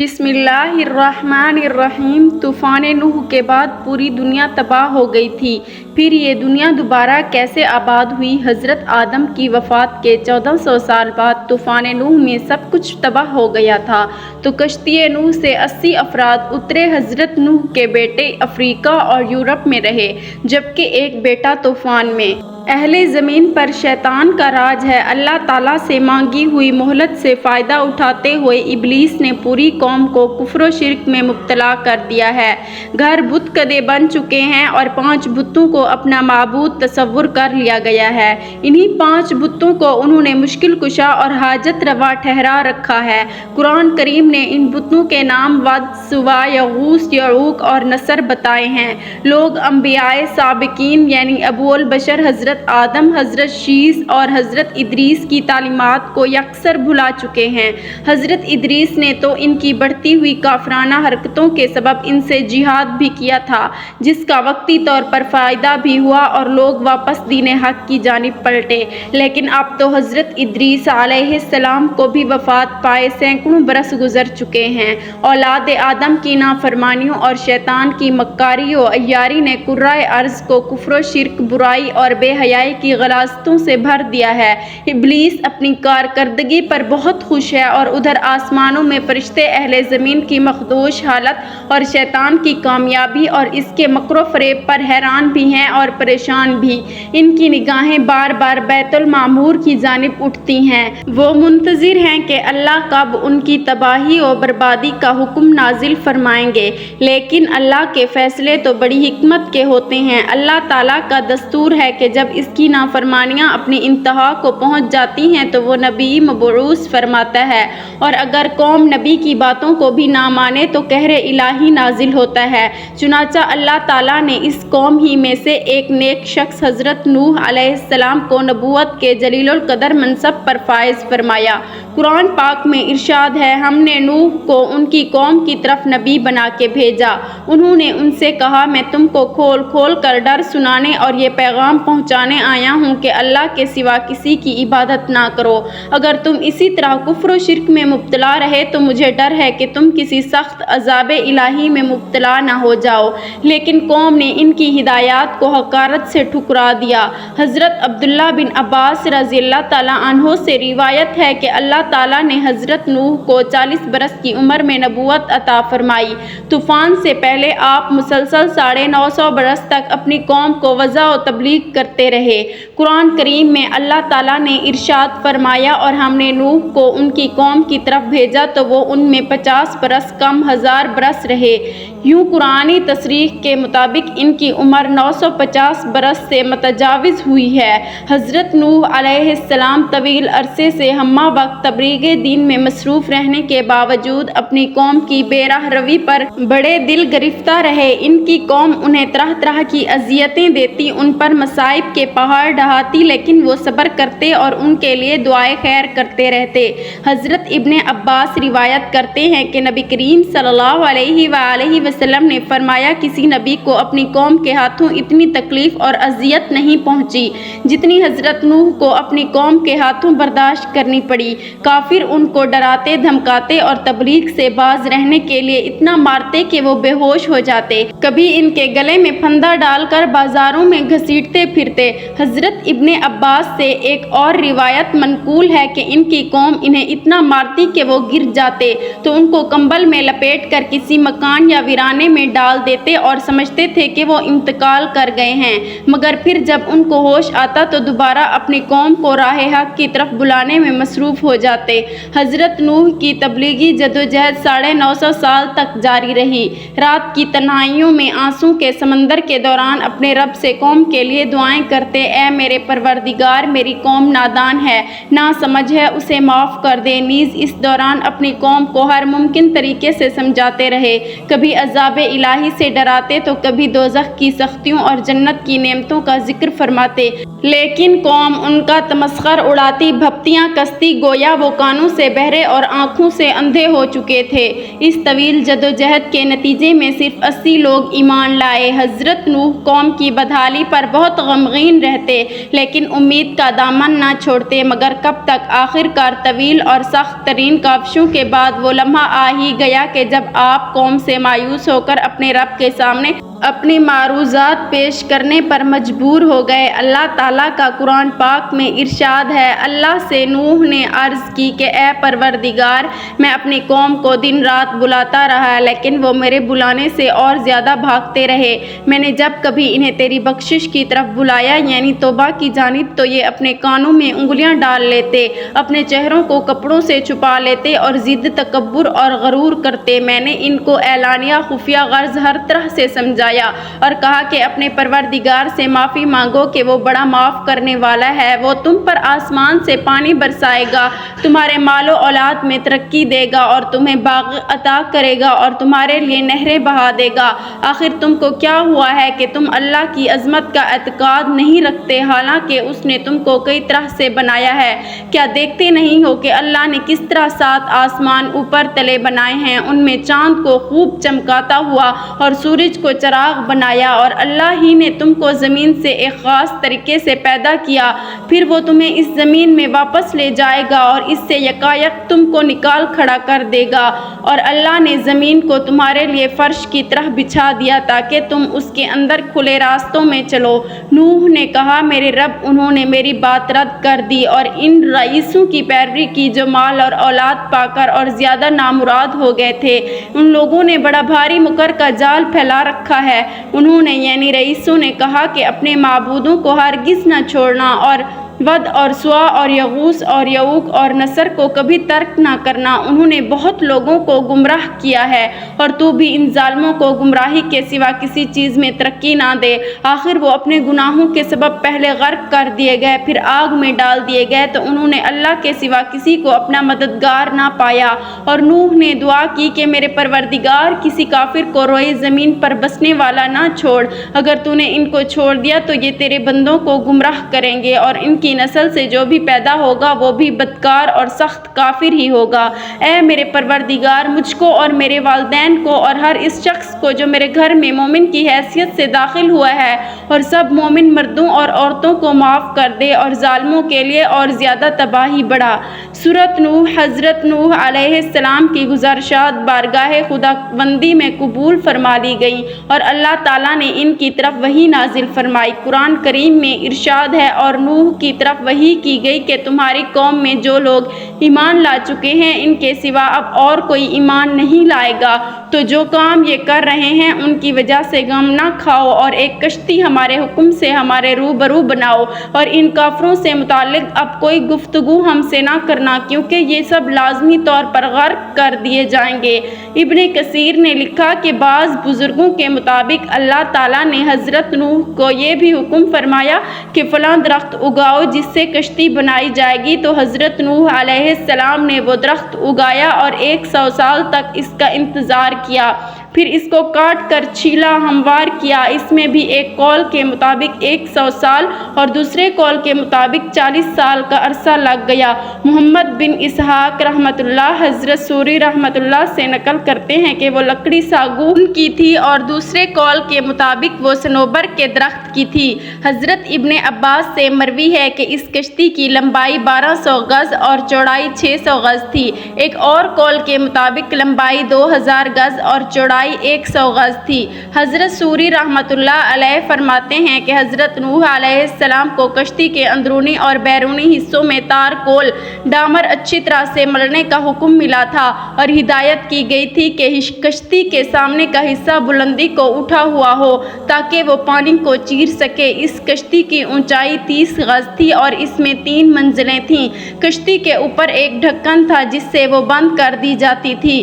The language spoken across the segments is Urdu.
بسم اللہ الرحمن الرحیم۔ طوفان نوح کے بعد پوری دنیا تباہ ہو گئی تھی، پھر یہ دنیا دوبارہ کیسے آباد ہوئی؟ حضرت آدم کی وفات کے 1400 سال بعد طوفان نوح میں سب کچھ تباہ ہو گیا تھا، تو کشتی نوح سے 80 افراد اترے۔ حضرت نوح کے بیٹے افریقہ اور یورپ میں رہے، جبکہ ایک بیٹا طوفان میں۔ اہل زمین پر شیطان کا راج ہے۔ اللہ تعالیٰ سے مانگی ہوئی مہلت سے فائدہ اٹھاتے ہوئے ابلیس نے پوری قوم کو کفر و شرک میں مبتلا کر دیا ہے۔ گھر بت کدے بن چکے ہیں اور 5 بتوں کو اپنا معبود تصور کر لیا گیا ہے۔ انہی 5 بتوں کو انہوں نے مشکل کشا اور حاجت روا ٹھہرا رکھا ہے۔ قرآن کریم نے ان بتوں کے نام ود، سوا، یغوث، یعوق اور نصر بتائے ہیں۔ لوگ انبیاء سابقین یعنی ابو البشر حضرت آدم، حضرت شیس اور حضرت ادریس کی تعلیمات کو یکسر بھلا چکے ہیں۔ حضرت ادریس نے تو ان کی بڑھتی ہوئی کافرانہ حرکتوں کے سبب ان سے جہاد بھی کیا تھا، جس کا وقتی طور پر فائدہ بھی ہوا اور لوگ واپس دین حق کی جانب پلٹے۔ لیکن اب تو حضرت ادریس علیہ السلام کو بھی وفات پائے سینکڑوں برس گزر چکے ہیں۔ اولاد آدم کی نافرمانیوں اور شیطان کی مکاری و عیاری نے کرۂ ارض کو کفر و شرک، برائی اور بے حیائی کی غلاظتوں سے بھر دیا ہے۔ ابلیس اپنی کارکردگی پر بہت خوش ہے اور ادھر آسمانوں میں فرشتے اہل زمین کی مخدوش حالت اور شیطان کی کامیابی اور اس کے مکر و فریب پر حیران بھی ہیں اور پریشان بھی۔ ان کی نگاہیں بار بار بیت المعمور کی جانب اٹھتی ہیں۔ وہ منتظر ہیں کہ اللہ کب ان کی تباہی و بربادی کا حکم نازل فرمائیں گے، لیکن اللہ کے فیصلے تو بڑی حکمت کے ہوتے ہیں۔ اللہ تعالیٰ کا دستور ہے کہ جب اس کی نافرمانیاں اپنی انتہا کو پہنچ جاتی ہیں تو وہ نبی مبعوث فرماتا ہے، اور اگر قوم نبی کی باتوں کو بھی نہ مانے تو قہر الہی نازل ہوتا ہے۔ چنانچہ اللہ تعالیٰ نے اس قوم ہی میں سے ایک نیک شخص حضرت نوح علیہ السلام کو نبوت کے جلیل القدر منصب پر فائز فرمایا۔ قرآن پاک میں ارشاد ہے، ہم نے نوح کو ان کی قوم کی طرف نبی بنا کے بھیجا۔ انہوں نے ان سے کہا، میں تم کو کھول کھول کر ڈر سنانے اور یہ پیغام پہنچانے آیا ہوں کہ اللہ کے سوا کسی کی عبادت نہ کرو۔ اگر تم اسی طرح کفر و شرک میں مبتلا رہے تو مجھے ڈر ہے کہ تم کسی سخت عذاب الہی میں مبتلا نہ ہو جاؤ۔ لیکن قوم نے ان کی ہدایات کو حقارت سے ٹھکرا دیا۔ حضرت عبداللہ بن عباس رضی اللہ تعالیٰ عنہ سے روایت ہے کہ اللہ تعالیٰ نے حضرت نوح کو 40 برس کی عمر میں نبوت عطا فرمائی۔ طوفان سے پہلے آپ مسلسل 950 برس تک اپنی قوم کو وعظ و تبلیغ کرتے رہے۔ قرآن کریم میں اللہ تعالیٰ نے ارشاد فرمایا، اور ہم نے نوح کو ان کی قوم کی طرف بھیجا تو وہ ان میں 50 برس کم 1000 برس رہے۔ یوں قرآنی تصریح کے مطابق ان کی عمر 950 برس سے متجاوز ہوئی ہے۔ حضرت نوح علیہ السلام طویل عرصے سے ہمہ وقت تبلیغ دین میں مصروف رہنے کے باوجود اپنی قوم کی بے راہ روی پر بڑے دل گرفتہ رہے۔ ان کی قوم انہیں طرح طرح کی اذیتیں دیتی، ان پر مصائب کے پہاڑ ڈھاتی، لیکن وہ صبر کرتے اور ان کے لیے دعائے خیر کرتے رہتے۔ حضرت ابن عباس روایت کرتے ہیں کہ نبی کریم صلی اللہ علیہ وآلہ وسلم نے فرمایا، کسی نبی کو اپنی قوم کے ہاتھوں اتنی تکلیف اور اذیت نہیں پہنچی جتنی حضرت نوح کو اپنی قوم کے ہاتھوں برداشت کرنی پڑی۔ کافر ان کو ڈراتے دھمکاتے اور تبلیغ سے باز رہنے کے لیے اتنا مارتے کہ وہ بے ہوش ہو جاتے، کبھی ان کے گلے میں پھندا ڈال کر بازاروں میں گھسیٹتے پھرتے۔ حضرت ابن عباس سے ایک اور روایت منقول ہے کہ ان کی قوم انہیں اتنا مارتی کہ وہ گر جاتے تو ان کو کمبل میں لپیٹ کر کسی مکان یا ویرانے میں ڈال دیتے اور سمجھتے تھے کہ وہ انتقال کر گئے ہیں، مگر پھر جب ان کو ہوش آتا تو دوبارہ اپنی قوم کو راہ حق کی طرف بلانے میں مصروف ہو جاتے۔ حضرت نوح کی تبلیغی جدوجہد 950 سال تک جاری رہی۔ رات کی تنہائیوں میں آنسوں کے سمندر کے دوران اپنے رب سے قوم کے لیے دعائیں کرتے، اے میرے پروردگار، میری قوم نادان ہے، نا سمجھ ہے، اسے معاف کر دے۔ نیز اس دوران اپنی قوم کو ہر ممکن طریقے سے سمجھاتے رہے، کبھی عذاب الہی سے ڈراتے تو کبھی دوزخ کی سختیوں اور جنت کی نعمتوں کا ذکر فرماتے، لیکن قوم ان کا تمسخر اڑاتی بھپتیاں کستی، گویا وہ کانوں سے بہرے اور آنکھوں سے اندھے ہو چکے تھے۔ اس طویل جدوجہد کے نتیجے میں صرف 80 لوگ ایمان لائے۔ حضرت نوح قوم کی بدحالی پر بہت غمگین مطمئن رہتے، لیکن امید کا دامن نہ چھوڑتے۔ مگر کب تک؟ آخر کار طویل اور سخت ترین کاوشوں کے بعد وہ لمحہ آ ہی گیا کہ جب آپ قوم سے مایوس ہو کر اپنے رب کے سامنے اپنی معروضات پیش کرنے پر مجبور ہو گئے۔ اللہ تعالیٰ کا قرآن پاک میں ارشاد ہے، اللہ سے نوح نے عرض کی کہ اے پروردگار، میں اپنی قوم کو دن رات بلاتا رہا لیکن وہ میرے بلانے سے اور زیادہ بھاگتے رہے۔ میں نے جب کبھی انہیں تیری بخشش کی طرف بلایا یعنی توبہ کی جانب تو یہ اپنے کانوں میں انگلیاں ڈال لیتے، اپنے چہروں کو کپڑوں سے چھپا لیتے اور ضد تکبر اور غرور کرتے۔ میں نے ان کو اعلانیہ خفیہ غرض ہر طرح سے سمجھایا اور کہا کہ اپنے پروردگار سے معافی مانگو کہ وہ بڑا معاف کرنے والا ہے، وہ تم پر آسمان سے پانی برسائے گا، تمہارے مال و اولاد میں ترقی دے گا اور تمہیں باغ عطا کرے گا اور تمہارے لیے نہریں بہا دے گا۔ آخر تم کو کیا ہوا ہے کہ تم اللہ کی عظمت کا اعتقاد نہیں رکھتے حالانکہ اس نے تم کو کئی طرح سے بنایا ہے؟ کیا دیکھتے نہیں ہو کہ اللہ نے کس طرح 7 آسمان اوپر تلے بنائے ہیں، ان میں چاند کو خوب چمکاتا ہوا اور سورج کو چراغ بنایا، اور اللہ ہی نے تم کو زمین سے ایک خاص طریقے سے پیدا کیا، پھر وہ تمہیں اس زمین میں واپس لے جائے گا اور اس سے یکایک تم کو نکال کھڑا کر دے گا، اور اللہ نے زمین کو تمہارے لیے فرش کی طرح بچھا دیا تاکہ تم اس کے اندر کھلے راستوں میں چلو۔ نوح نے کہا، میرے رب، انہوں نے میری بات رد کر دی اور ان رئیسوں کی پیروی کی جو مال اور اولاد پا کر اور زیادہ نامراد ہو گئے تھے۔ ان لوگوں نے بڑا بھاری مکر کا جال پھیلا رکھا ہے۔ انہوں نے یعنی رئیسوں نے کہا کہ اپنے معبودوں کو ہرگز نہ چھوڑنا اور ود اور سوا اور یغوث اور یعوق اور نصر کو کبھی ترک نہ کرنا۔ انہوں نے بہت لوگوں کو گمراہ کیا ہے اور تو بھی ان ظالموں کو گمراہی کے سوا کسی چیز میں ترقی نہ دے۔ آخر وہ اپنے گناہوں کے سبب پہلے غرق کر دیے گئے، پھر آگ میں ڈال دیے گئے تو انہوں نے اللہ کے سوا کسی کو اپنا مددگار نہ پایا۔ اور نوح نے دعا کی کہ میرے پروردگار، کسی کافر کو روئے زمین پر بسنے والا نہ چھوڑ، اگر تو نے ان کو چھوڑ دیا تو یہ تیرے بندوں کو گمراہ کریں گے اور ان کی نسل سے جو بھی پیدا ہوگا وہ بھی بدکار اور سخت کافر ہی ہوگا۔ اے میرے پروردگار، مجھ کو اور میرے والدین کو اور ہر اس شخص کو جو میرے گھر میں مومن کی حیثیت سے داخل ہوا ہے اور سب مومن مردوں اور عورتوں کو معاف کر دے اور ظالموں کے لیے اور زیادہ تباہی بڑھا۔ سورۃ نوح۔ حضرت نوح علیہ السلام کی گزارشات بارگاہ خداوندی میں قبول فرما لی گئیں اور اللہ تعالیٰ نے ان کی طرف وحی نازل فرمائی۔ قرآن کریم میں ارشاد ہے، اور نوح کی طرف وحی کی گئی کہ تمہاری قوم میں جو لوگ ایمان لا چکے ہیں ان کے سوا اب اور کوئی ایمان نہیں لائے گا، تو جو کام یہ کر رہے ہیں ان کی وجہ سے غم نہ کھاؤ اور ایک کشتی ہمارے حکم سے ہمارے روبرو بناؤ، اور ان کافروں سے متعلق اب کوئی گفتگو ہم سے نہ کرنا کیونکہ یہ سب لازمی طور پر غرق کر دیے جائیں گے۔ ابن کثیر نے لکھا کہ بعض بزرگوں کے مطابق اللہ تعالیٰ نے حضرت نوح کو یہ بھی حکم فرمایا کہ فلاں درخت اگاؤ جس سے کشتی بنائی جائے گی، تو حضرت نوح علیہ السلام نے وہ درخت اگایا اور 100 سال تک اس کا انتظار کیا، پھر اس کو کاٹ کر چھیلا ہموار کیا۔ اس میں بھی ایک قول کے مطابق 100 سال اور دوسرے قول کے مطابق 40 سال کا عرصہ لگ گیا۔ محمد بن اسحاق رحمۃ اللہ حضرت سوری رحمۃ اللہ سے نقل کرتے ہیں کہ وہ لکڑی ساگون کی تھی اور دوسرے قول کے مطابق وہ صنوبر کے درخت کی تھی۔ حضرت ابن عباس سے مروی ہے کہ اس کشتی کی لمبائی 1200 گز اور چوڑائی 600 گز تھی۔ ایک اور قول کے مطابق لمبائی 2000 گز اور چوڑائی 100 گز تھی۔ حضرت سوری رحمۃ اللہ علیہ فرماتے ہیں کہ حضرت نوح علیہ السلام کو کشتی کے اندرونی اور بیرونی حصوں میں تار کول ڈامر اچھی طرح سے ملنے کا حکم ملا تھا اور ہدایت کی گئی تھی کہ کشتی کے سامنے کا حصہ بلندی کو اٹھا ہوا ہو تاکہ وہ پانی کو چیر سکے۔ اس کشتی کی اونچائی 30 گز تھی اور اس میں 3 منزلیں تھیں۔ کشتی کے اوپر ایک ڈھکن تھا جس سے وہ بند کر دی جاتی تھی،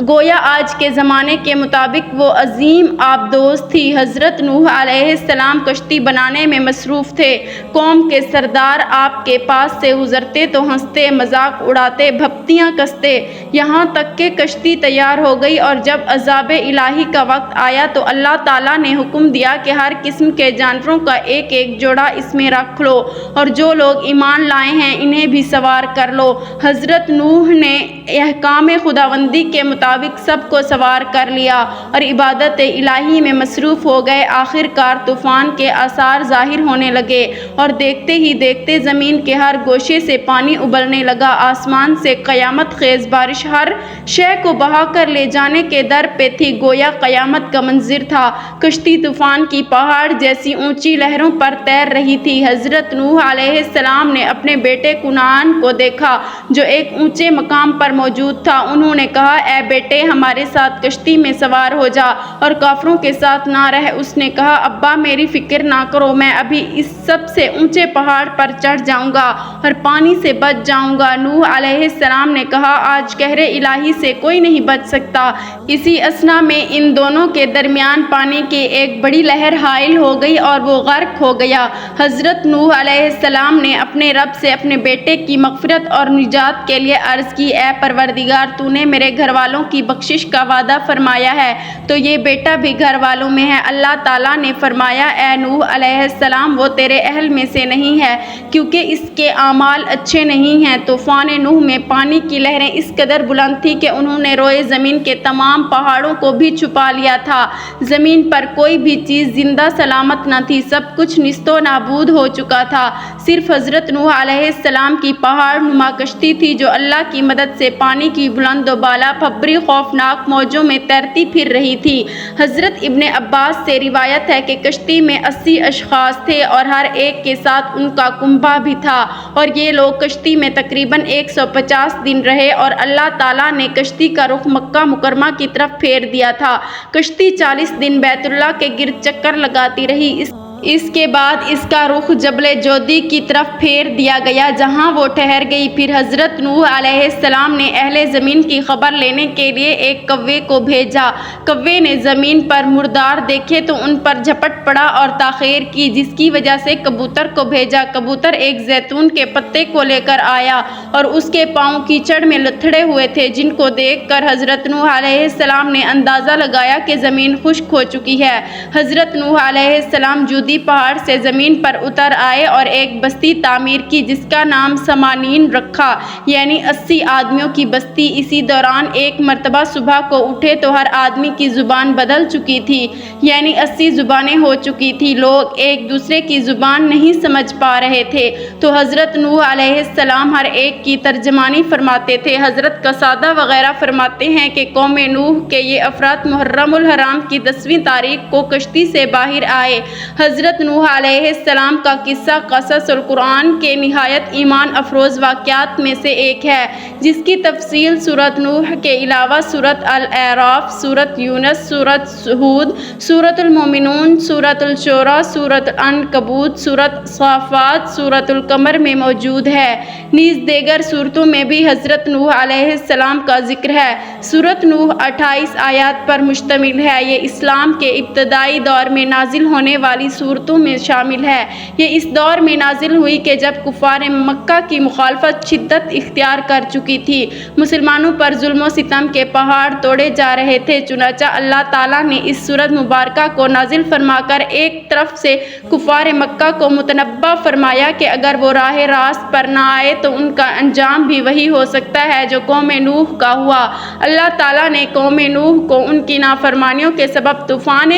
گویا آج کے زمانے کے مطابق وہ عظیم آبدوز تھی۔ حضرت نوح علیہ السلام کشتی بنانے میں مصروف تھے۔ قوم کے سردار آپ کے پاس سے گزرتے تو ہنستے، مذاق اڑاتے، بھپتیاں کستے، یہاں تک کہ کشتی تیار ہو گئی، اور جب عذاب الہی کا وقت آیا تو اللہ تعالیٰ نے حکم دیا کہ ہر قسم کے جانوروں کا ایک ایک جوڑا اس میں رکھ لو، اور جو لوگ ایمان لائے ہیں انہیں بھی سوار کر لو۔ حضرت نوح نے احکام خداوندی کے مطابق مطابق سب کو سوار کر لیا اور عبادت الہی میں مصروف ہو گئے۔ آخر کار طوفان کے آثار ظاہر ہونے لگے اور دیکھتے ہی دیکھتے زمین کے ہر گوشے سے پانی ابلنے لگا۔ آسمان سے قیامت خیز بارش ہر شے کو بہا کر لے جانے کے در پہ تھی، گویا قیامت کا منظر تھا۔ کشتی طوفان کی پہاڑ جیسی اونچی لہروں پر تیر رہی تھی۔ حضرت نوح علیہ السلام نے اپنے بیٹے کنعان کو دیکھا جو ایک اونچے مقام پر موجود تھا۔ انہوں نے کہا، اے بیٹے، ہمارے ساتھ کشتی میں سوار ہو جا اور کافروں کے ساتھ نہ رہ۔ اس نے کہا، ابا میری فکر نہ کرو، میں ابھی اس سب سے اونچے پہاڑ پر چڑھ جاؤں گا اور پانی سے بچ جاؤں گا۔ نوح علیہ السلام نے کہا، آج قہر الہی سے کوئی نہیں بچ سکتا۔ اسی اثنا میں ان دونوں کے درمیان پانی کی ایک بڑی لہر حائل ہو گئی اور وہ غرق ہو گیا۔ حضرت نوح علیہ السلام نے اپنے رب سے اپنے بیٹے کی مغفرت اور نجات کے لیے عرض کی، اے پروردگار، تو نے میرے گھر والوں کی بخشش کا وعدہ فرمایا ہے تو یہ بیٹا بھی گھر والوں میں ہے۔ اللہ تعالیٰ نے فرمایا، اے نوح علیہ السلام، وہ تیرے اہل میں سے نہیں ہے کیونکہ اس کے اعمال اچھے نہیں ہیں۔ طوفان نوح میں پانی کی لہریں اس قدر بلند تھیں کہ انہوں نے روئے زمین کے تمام پہاڑوں کو بھی چھپا لیا تھا۔ زمین پر کوئی بھی چیز زندہ سلامت نہ تھی، سب کچھ نیست و نابود ہو چکا تھا۔ صرف حضرت نوح علیہ السلام کی پہاڑ نما کشتی تھی جو اللہ کی مدد سے پانی کی بلند و بالا بھری خوفناک موجوں میں تیرتی پھر رہی تھی۔ حضرت ابن عباس سے روایت ہے کہ کشتی میں 80 اشخاص تھے اور ہر ایک کے ساتھ ان کا کنبہ بھی تھا، اور یہ لوگ کشتی میں تقریباً 150 دن رہے اور اللہ تعالیٰ نے کشتی کا رخ مکہ مکرمہ کی طرف پھیر دیا تھا۔ کشتی 40 دن بیت اللہ کے گرد چکر لگاتی رہی۔ اس کے بعد اس کا رخ جبل جودی کی طرف پھیر دیا گیا جہاں وہ ٹھہر گئی۔ پھر حضرت نوح علیہ السلام نے اہل زمین کی خبر لینے کے لیے ایک کوے کو بھیجا۔ کوے نے زمین پر مردار دیکھے تو ان پر جھپٹ پڑا اور تاخیر کی، جس کی وجہ سے کبوتر کو بھیجا۔ کبوتر ایک زیتون کے پتے کو لے کر آیا اور اس کے پاؤں کیچڑ میں لتھڑے ہوئے تھے، جن کو دیکھ کر حضرت نوح علیہ السلام نے اندازہ لگایا کہ زمین خشک ہو چکی ہے۔ حضرت نوح علیہ السلام جودی پہاڑ سے زمین پر اتر آئے اور ایک بستی تعمیر کی جس کا نام سمانین رکھا، یعنی 80 آدمیوں کی بستی۔ اسی دوران ایک مرتبہ صبح کو اٹھے تو ہر آدمی کی زبان بدل چکی تھی، یعنی 80 زبانیں ہو چکی تھی۔ لوگ ایک دوسرے کی زبان نہیں سمجھ پا رہے تھے تو حضرت نوح علیہ السلام ہر ایک کی ترجمانی فرماتے تھے۔ حضرت قصادہ وغیرہ فرماتے ہیں کہ قوم نوح کے یہ افراد محرم الحرام کی 10ویں تاریخ کو کشتی سے باہر آئے۔ حضرت نوح علیہ السلام کا قصہ قصص القرآن کے نہایت ایمان افروز واقعات میں سے ایک ہے، جس کی تفصیل سورۃ نوح کے علاوہ سورۃ الاعراف، سورۃ یونس، سورۃ ہود، سورۃ المومنون، سورۃ الشعراء، سورۃ العنکبوت، سورۃ صافات، سورۃ القمر میں موجود ہے۔ نیز دیگر سورتوں میں بھی حضرت نوح علیہ السلام کا ذکر ہے۔ سورۃ نوح 28 آیات پر مشتمل ہے۔ یہ اسلام کے ابتدائی دور میں نازل ہونے والی صورتوں میں شامل ہے۔ یہ اس دور میں نازل ہوئی کہ جب کفار مکہ کی مخالفت شدت اختیار کر چکی تھی، مسلمانوں پر ظلم و ستم کے پہاڑ توڑے جا رہے تھے۔ چنانچہ اللہ تعالیٰ نے اس سورۃ مبارکہ کو نازل فرما کر ایک طرف سے کفار مکہ کو متنبہ فرمایا کہ اگر وہ راہ راست پر نہ آئے تو ان کا انجام بھی وہی ہو سکتا ہے جو قوم نوح کا ہوا۔ اللہ تعالیٰ نے قوم نوح کو ان کی نافرمانیوں کے سبب طوفان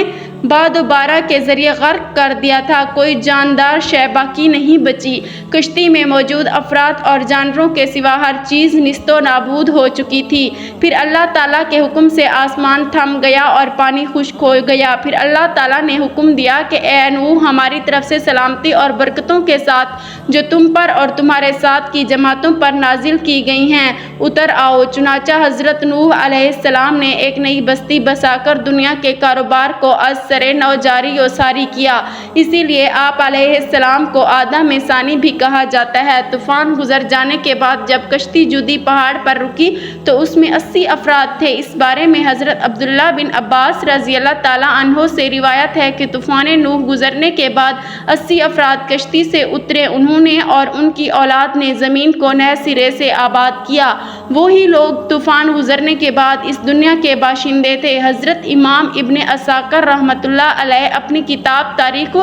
باد و بارہ کے ذریعے غرق کر دیا تھا۔ کوئی جاندار شے باقی نہیں بچی۔ کشتی میں موجود افراد اور جانوروں کے سوا ہر چیز نیست و نابود ہو چکی تھی۔ پھر اللہ تعالیٰ کے حکم سے آسمان تھم گیا اور پانی خشک ہو گیا۔ پھر اللہ تعالیٰ نے حکم دیا کہ اے نوح، ہماری طرف سے سلامتی اور برکتوں کے ساتھ جو تم پر اور تمہارے ساتھ کی جماعتوں پر نازل کی گئی ہیں، اتر آؤ۔ چنانچہ حضرت نوح علیہ السلام نے ایک نئی بستی بسا کر دنیا کے کاروبار کو از سرے نو جاری و ساری کیا۔ اسی لیے آپ علیہ السلام کو آدم ثانی بھی کہا جاتا ہے۔ طوفان گزر جانے کے بعد جب کشتی جودی پہاڑ پر رکی تو اس میں 80 افراد تھے۔ اس بارے میں حضرت عبداللہ بن عباس رضی اللہ تعالیٰ عنہ سے روایت ہے کہ طوفان نوح گزرنے کے بعد 80 افراد کشتی سے اترے۔ انہوں نے اور ان کی اولاد نے زمین کو نئے سرے سے آباد کیا۔ وہی لوگ طوفان گزرنے کے بعد اس دنیا کے باشندے تھے۔ حضرت امام ابن عساکر رحمۃ اللہ علیہ اپنی کتاب تاریخ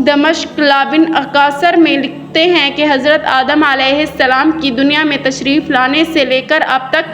دمشق لابن اکاثر میں لکھتے ہیں کہ حضرت آدم علیہ السلام کی دنیا میں تشریف لانے سے لے کر اب تک